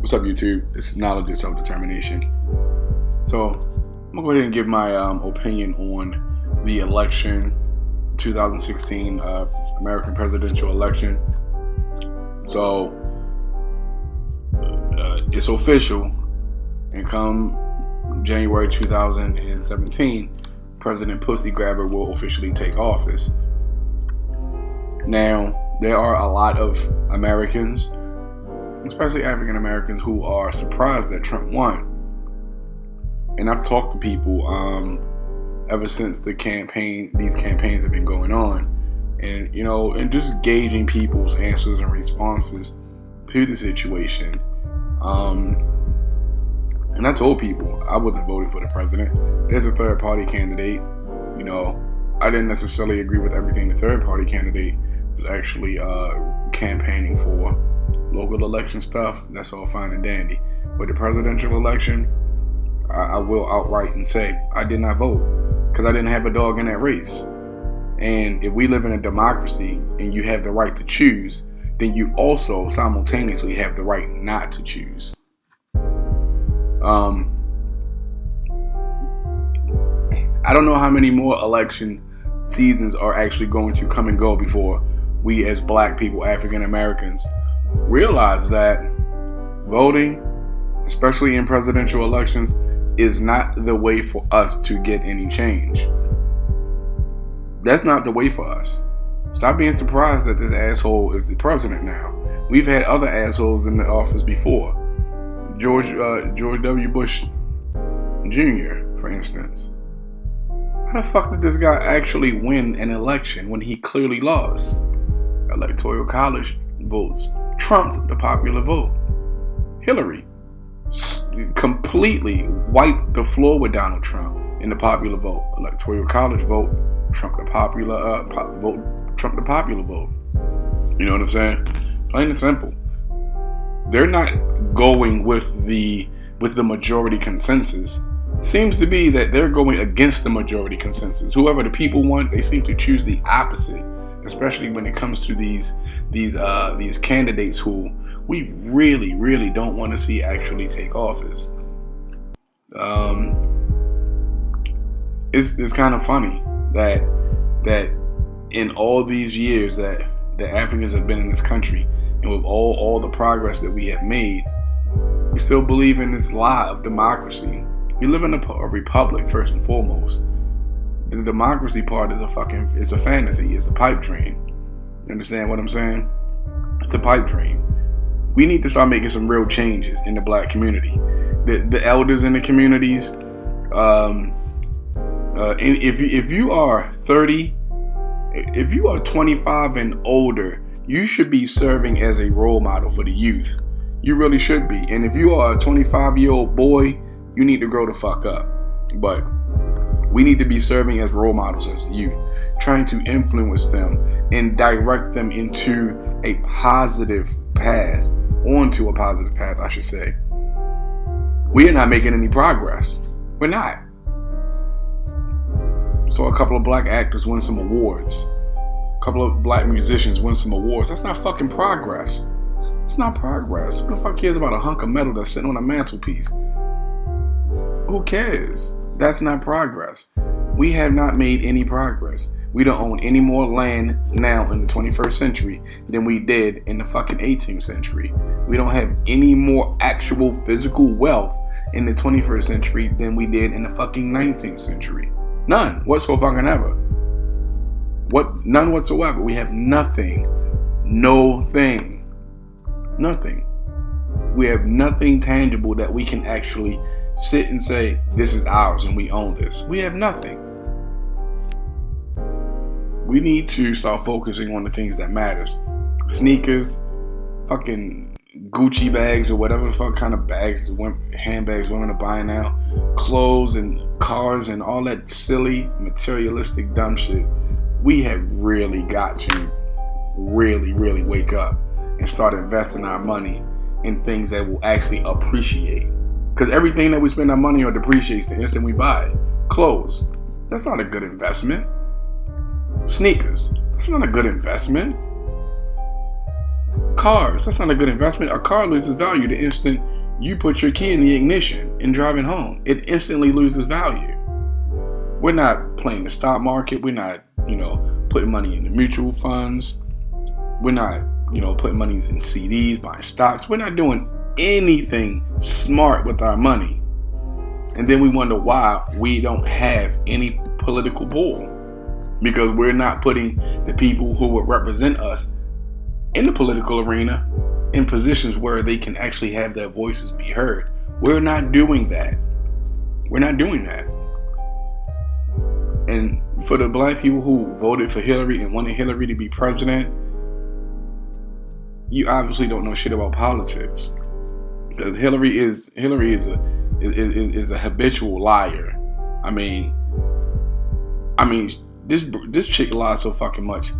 What's up, YouTube? This is Knowledge and Self-Determination. So, I'm going to go ahead and give my opinion on the election, 2016 American presidential election. So, it's official, and come January 2017, President Pussy Grabber will officially take office. Now, there are a lot of Americans, especially African Americans, who are surprised that Trump won. And I've talked to people ever since these campaigns have been going on, and and just gauging people's answers and responses to the situation. And I told people I wasn't voting for the president. There's a third party candidate. I didn't necessarily agree with everything the third party candidate was actually campaigning for. Local election stuff, that's all fine and dandy. But the presidential election, I will outright and say I did not vote because I didn't have a dog in that race. And if we live in a democracy and you have the right to choose, then you also simultaneously have the right not to choose. I don't know how many more election seasons are actually going to come and go before we as black people, African Americans, realize that voting, especially in presidential elections, is not the way for us to get any change. That's not the way for us. Stop being surprised that this asshole is the president now. We've had other assholes in the office before. George W. Bush Jr., for instance. How the fuck did this guy actually win an election when he clearly lost? Electoral college votes trumped the popular vote. Hillary completely wiped the floor with Donald Trump in the popular vote. Electoral college vote trumped the popular vote. Trumped the popular vote. You know what I'm saying? Plain and simple. They're not going with the majority consensus. It seems to be that they're going against the majority consensus. Whoever the people want, they seem to choose the opposite. Especially when it comes to these candidates who we really, really don't want to see actually take office. It's kind of funny that in all these years that the Africans have been in this country, and with all the progress that we have made, we still believe in this lie of democracy. We live in a republic first and foremost. The democracy part is it's a fantasy. It's a pipe dream. You understand what I'm saying? It's a pipe dream. We need to start making some real changes in the black community. The elders in the communities. If you are 30, if you are 25 and older, you should be serving as a role model for the youth. You really should be. And if you are a 25-year-old boy, you need to grow the fuck up. But we need to be serving as role models as the youth, trying to influence them and direct them into a positive path, onto a positive path, I should say. We are not making any progress. We're not. So a couple of black actors win some awards. A couple of black musicians win some awards. That's not fucking progress. It's not progress. Who the fuck cares about a hunk of metal that's sitting on a mantelpiece? Who cares? That's not progress. We have not made any progress. We don't own any more land now in the 21st century than we did in the fucking 18th century. We don't have any more actual physical wealth in the 21st century than we did in the fucking 19th century. None whatsoever. None whatsoever. We have nothing. Nothing. We have nothing tangible that we can actually sit and say, this is ours and we own this. We have nothing. We need to start focusing on the things that matters. Sneakers, fucking Gucci bags or whatever the fuck kind of bags, handbags women are buying now, clothes and cars and all that silly materialistic dumb shit. We have really got to really, really wake up and start investing our money in things that will actually appreciate. Because everything that we spend our money on depreciates the instant we buy it. Clothes, that's not a good investment. Sneakers, that's not a good investment. Cars, that's not a good investment. A car loses value the instant you put your key in the ignition and driving home. It instantly loses value. We're not playing the stock market. We're not, putting money in the mutual funds. We're not, putting money in CDs, buying stocks. We're not doing anything smart with our money. And then we wonder why we don't have any political pull. Because we're not putting the people who would represent us in the political arena in positions where they can actually have their voices be heard. We're not doing that. We're not doing that. And for the black people who voted for Hillary and wanted Hillary to be president, you obviously don't know shit about politics. Because Hillary is a habitual liar. I mean, this chick lies so fucking much.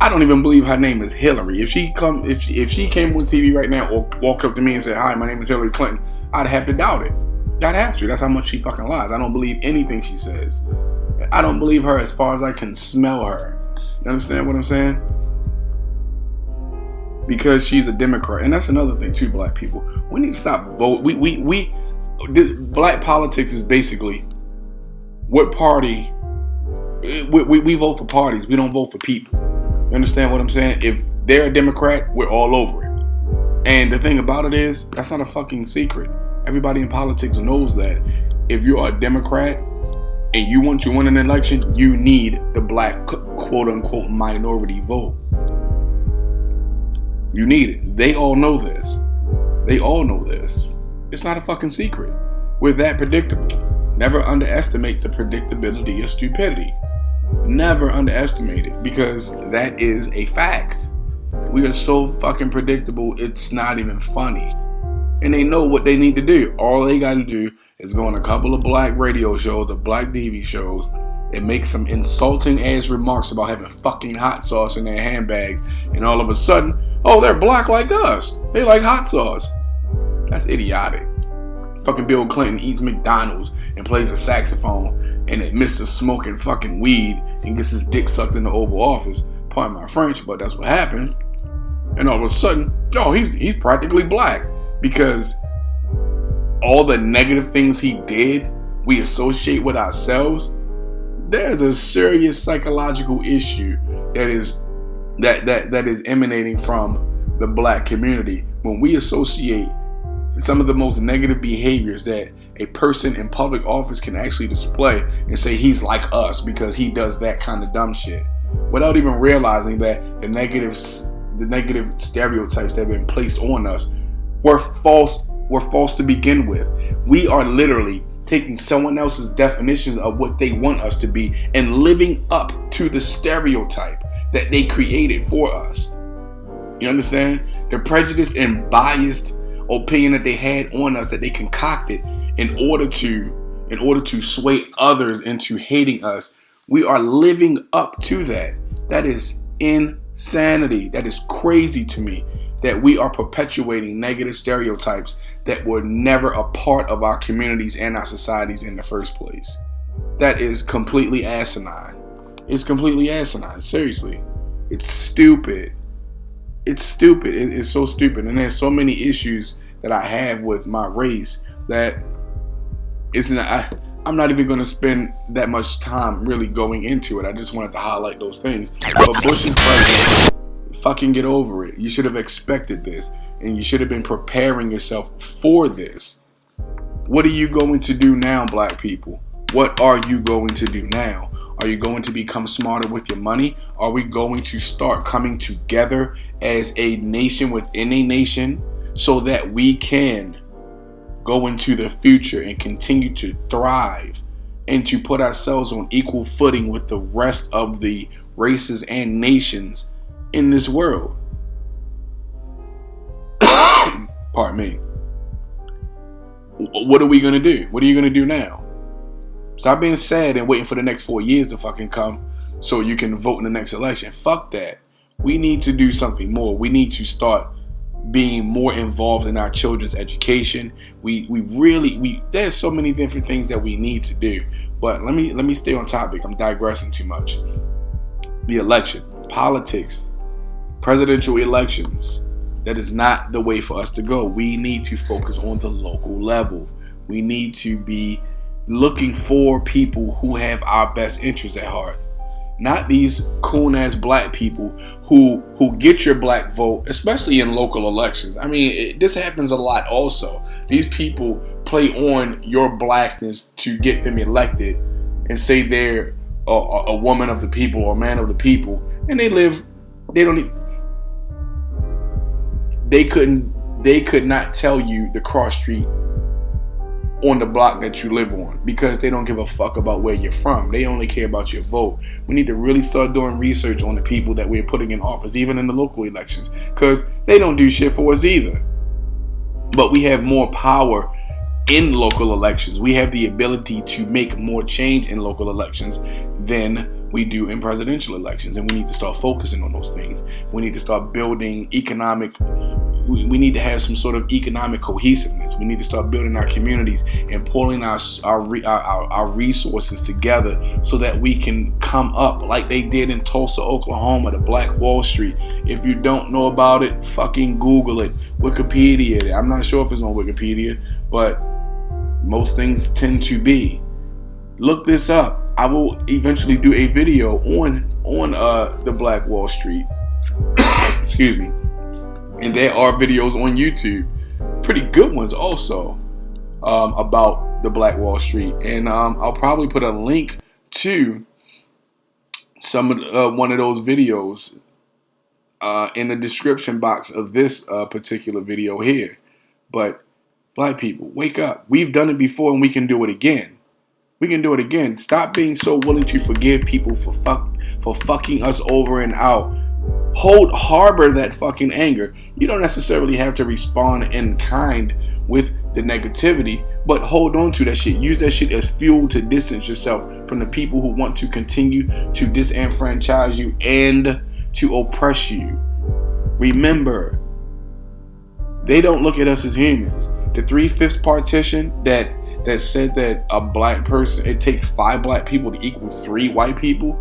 I don't even believe her name is Hillary. If she came on TV right now or walked up to me and said, "Hi, my name is Hillary Clinton," I'd have to doubt it. I'd have to. That's how much she fucking lies. I don't believe anything she says. I don't believe her as far as I can smell her. You understand what I'm saying? Because she's a Democrat, and that's another thing too. Black people, we need to stop vote. Black politics is basically what party. We vote for parties. We don't vote for people. You understand what I'm saying? If they're a Democrat, we're all over it. And the thing about it is, that's not a fucking secret. Everybody in politics knows that if you're a Democrat and you want to win an election, you need the black quote-unquote minority vote. You need it. They all know this. They all know this. It's not a fucking secret. We're that predictable. Never underestimate the predictability of stupidity. Never underestimate it, because that is a fact. We are so fucking predictable, it's not even funny. And they know what they need to do. All they got to do is go on a couple of black radio shows or black TV shows and make some insulting ass remarks about having fucking hot sauce in their handbags, and all of a sudden, oh, they're black like us. They like hot sauce. That's idiotic. Fucking Bill Clinton eats McDonald's and plays a saxophone and admits to smoking fucking weed and gets his dick sucked in the Oval Office. Pardon my French, but that's what happened. And all of a sudden, he's practically black, because all the negative things he did, we associate with ourselves. There's a serious psychological issue that is emanating from the black community when we associate some of the most negative behaviors that a person in public office can actually display and say he's like us because he does that kind of dumb shit, without even realizing that the negative stereotypes that have been placed on us were false to begin with. We are literally taking someone else's definitions of what they want us to be and living up to the stereotype that they created for us. You understand? The prejudiced and biased opinion that they had on us, that they concocted in order to sway others into hating us. We are living up to that. That is insanity. That is crazy to me, that we are perpetuating negative stereotypes that were never a part of our communities and our societies in the first place. That is completely asinine. It's completely asinine. Seriously. It's stupid. It's stupid. It's so stupid. And there's so many issues that I have with my race that I'm not even going to spend that much time really going into it. I just wanted to highlight those things. But Bush is president. Fucking get over it. You should have expected this, and you should have been preparing yourself for this. What are you going to do now, black people? What are you going to do now? Are you going to become smarter with your money? Are we going to start coming together as a nation within a nation so that we can go into the future and continue to thrive and to put ourselves on equal footing with the rest of the races and nations in this world? Pardon me. What are we going to do? What are you going to do now? Stop being sad and waiting for the next 4 years to fucking come so you can vote in the next election. Fuck that. We need to do something more. We need to start being more involved in our children's education. There's so many different things that we need to do. But let me stay on topic. I'm digressing too much. The election, politics, presidential elections. That is not the way for us to go. We need to focus on the local level. We need to be looking for people who have our best interests at heart. Not these coon-ass black people who get your black vote, especially in local elections. I mean, this happens a lot also. These people play on your blackness to get them elected and say they're a woman of the people or a man of the people. And they could not tell you the cross street on the block that you live on because they don't give a fuck about where you're from. They only care about your vote. We need to really start doing research on the people that we're putting in office, even in the local elections, because they don't do shit for us either. But we have more power in local elections. We have the ability to make more change in local elections than we do in presidential elections, and we need to start focusing on those things. We need to start building we need to have some sort of economic cohesiveness. We need to start building our communities and pulling our resources together so that we can come up like they did in Tulsa, Oklahoma, the Black Wall Street. If you don't know about it, fucking Google it, Wikipedia it. I'm not sure if it's on Wikipedia, but most things tend to be. Look this up. I will eventually do a video on the Black Wall Street. Excuse me. And there are videos on YouTube, pretty good ones also, about the Black Wall Street. And I'll probably put a link to some of one of those videos in the description box of this particular video here. But black people, wake up. We've done it before and we can do it again. We can do it again. Stop being so willing to forgive people for fucking us over and out. Harbor that fucking anger. You don't necessarily have to respond in kind with the negativity, but hold on to that shit. Use that shit as fuel to distance yourself from the people who want to continue to disenfranchise you and to oppress you. Remember, they don't look at us as humans. The 3/5 partition that said that a black person, it takes 5 black people to equal 3 white people,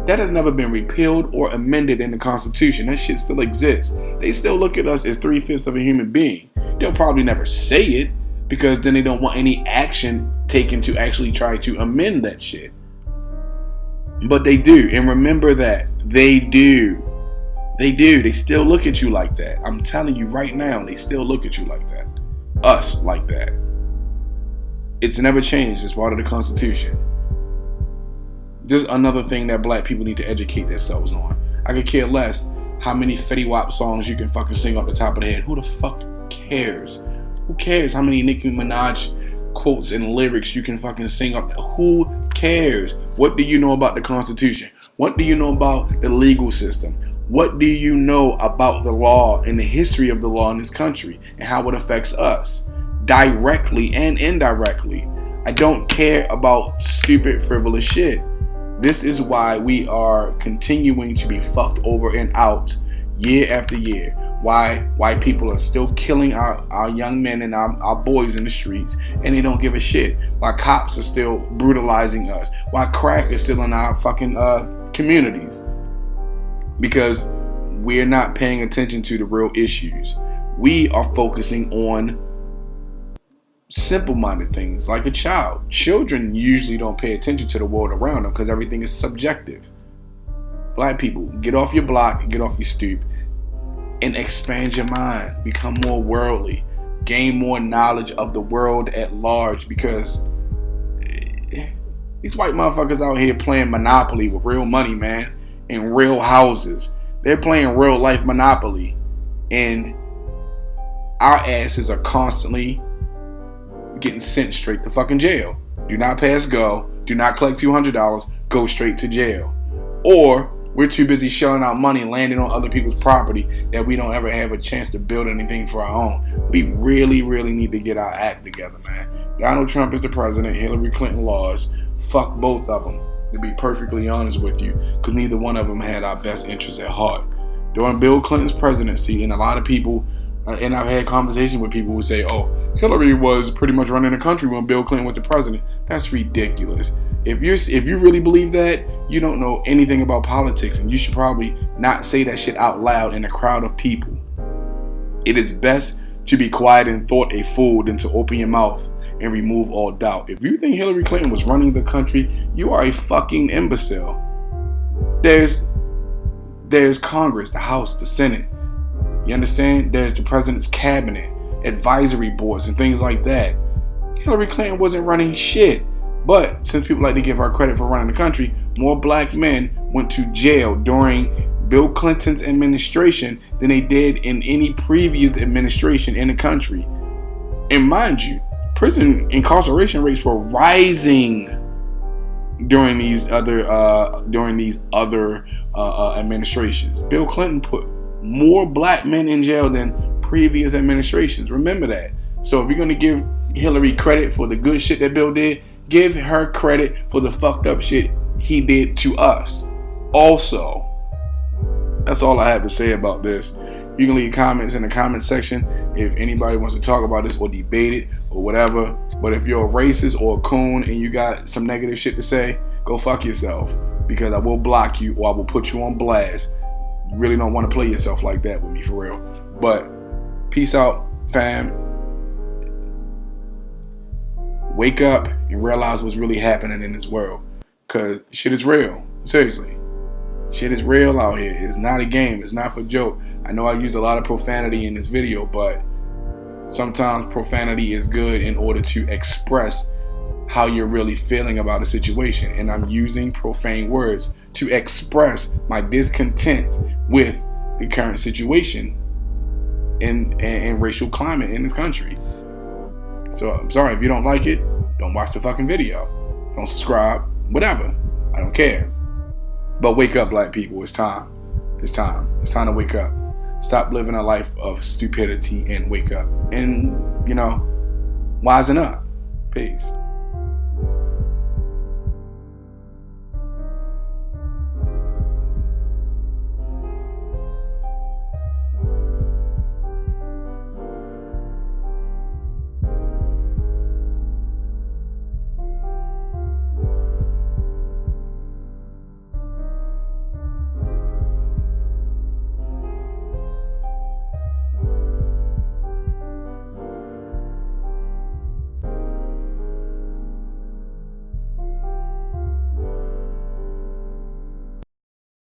that has never been repealed or amended in the Constitution. That shit still exists. They still look at us as 3/5 of a human being. They'll probably never say it because then they don't want any action taken to actually try to amend that shit. But they do. And remember that. They do. They do. They still look at you like that. I'm telling you right now, they still look at you like that. Us like that. It's never changed. It's part of the Constitution. Just another thing that black people need to educate themselves on. I could care less how many Fetty Wap songs you can fucking sing off the top of the head. Who the fuck cares? Who cares how many Nicki Minaj quotes and lyrics you can fucking sing off? Who cares? What do you know about the Constitution? What do you know about the legal system? What do you know about the law and the history of the law in this country and how it affects us directly and indirectly? I don't care about stupid, frivolous shit. This is why we are continuing to be fucked over and out year after year. Why people are still killing our young men and our boys in the streets and they don't give a shit. Why cops are still brutalizing us. Why crack is still in our fucking communities. Because we're not paying attention to the real issues. We are focusing on simple-minded things like a child. Children usually don't pay attention to the world around them because everything is subjective. Black people, get off your block, get off your stoop, and expand your mind. Become more worldly. Gain more knowledge of the world at large, because these white motherfuckers out here playing Monopoly with real money, man, and real houses. They're playing real life Monopoly, and our asses are constantly getting sent straight to fucking jail. Do not pass go. Do not collect $200. Go straight to jail. Or we're too busy shelling out money and landing on other people's property that we don't ever have a chance to build anything for our own. We really, really need to get our act together, man. Donald Trump is the president. Hillary Clinton lost. Fuck both of them, to be perfectly honest with you, because neither one of them had our best interests at heart. During Bill Clinton's presidency, and a lot of people, and I've had conversations with people who say, oh, Hillary was pretty much running the country when Bill Clinton was the president. That's ridiculous. If you really believe that, you don't know anything about politics, and you should probably not say that shit out loud in a crowd of people. It is best to be quiet in thought a fool than to open your mouth and remove all doubt. If you think Hillary Clinton was running the country, you are a fucking imbecile. There's Congress, the House, the Senate. You understand? There's the president's cabinet, advisory boards, and things like that. Hillary Clinton wasn't running shit. But since people like to give her credit for running the country, more black men went to jail during Bill Clinton's administration than they did in any previous administration in the country. And mind you, prison incarceration rates were rising during these other administrations. Bill Clinton put more black men in jail than previous administrations. Remember that. So if you're going to give Hillary credit for the good shit that Bill did, give her credit for the fucked up shit he did to us. Also, that's all I have to say about this. You can leave comments in the comment section if anybody wants to talk about this or debate it or whatever. But if you're a racist or a coon and you got some negative shit to say, go fuck yourself, because I will block you or I will put you on blast. You really don't want to play yourself like that with me, for real. But peace out, fam. Wake up and realize what's really happening in this world, because shit is real. Seriously. Shit is real out here. It's not a game. It's not for joke. I know I used a lot of profanity in this video, but sometimes profanity is good in order to express how you're really feeling about a situation. And I'm using profane words to express my discontent with the current situation and racial climate in this country. So I'm sorry if you don't like it. Don't watch the fucking video. Don't subscribe. Whatever. I don't care. But wake up, black people. It's time. It's time. It's time to wake up. Stop living a life of stupidity and wake up. And, wisen up. Peace.